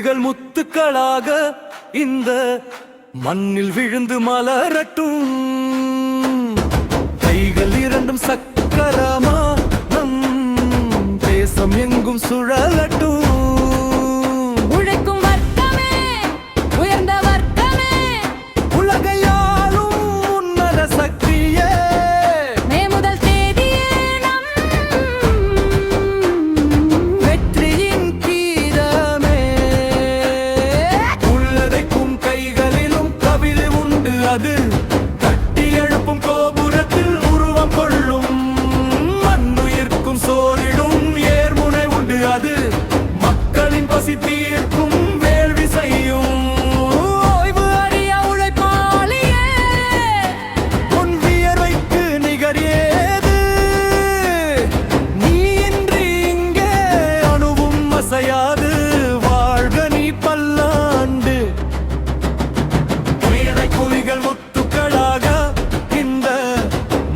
குழிகள் முத்துக்களாக இந்த மண்ணில் விழுந்து மலரட்டும். கைகள் இரண்டும் சக்கரமா நம் தேசம் எங்கும் சுழலட்டும். அது கட்டி எழுப்பும் கோபுரத்தில் உருவம் கொள்ளும். மண்ணுயிர்க்கும் சோரிடும் ஏர்முனை உண்டு. அது மக்களின் பசி தீர்க்கும் வேள்வி செய்யும். ஓய்வு அறிய உழைப்பாளியே, உன் வியர்வைக்கு நிகர் ஏது? நீ இன்றி இங்கே அணுவும் அசையாது. வாழ்க நீ பல்லாண்டு. குழிகள் முத்துக்களாக இந்த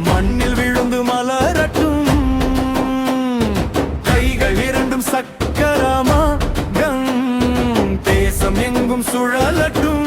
மண்ணில் விழுந்து மலரட்டும். கைகள் இரண்டும் சக்கரமா தேசம் எங்கும் சுழலட்டும்.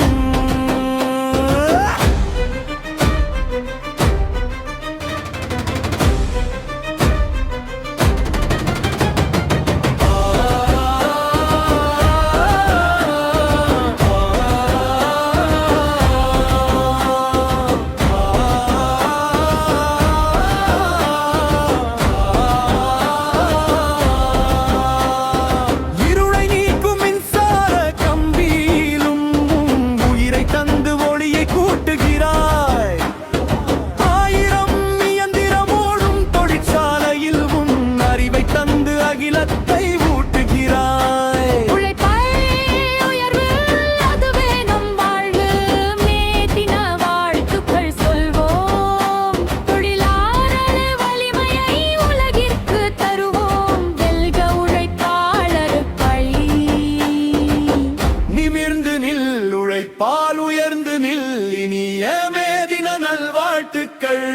பால் உயர்ந்து நில். இனிய மேதின நல்வாழ்த்துக்கள்.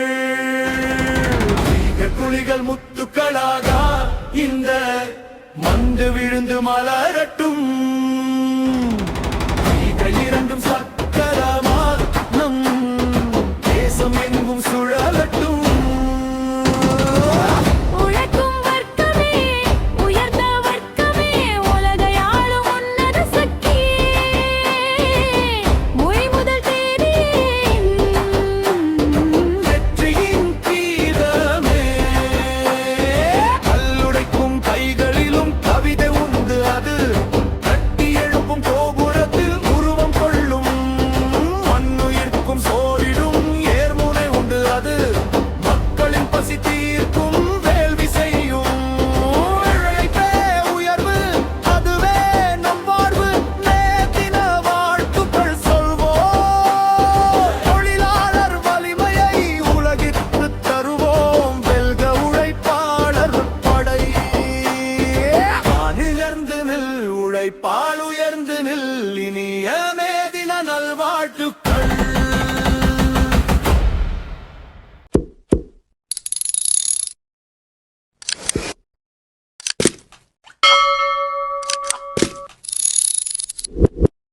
குழிகள் முத்துக்களாக இந்த மண்டு விழுந்து மலரட்டும். இரண்டும் சக்கரமா நம் தேசம் எங்கும் சுழலட்டும். பால் உயர்ந்து நில். இனிய மேதின நல்வாழ்த்துக்கள்.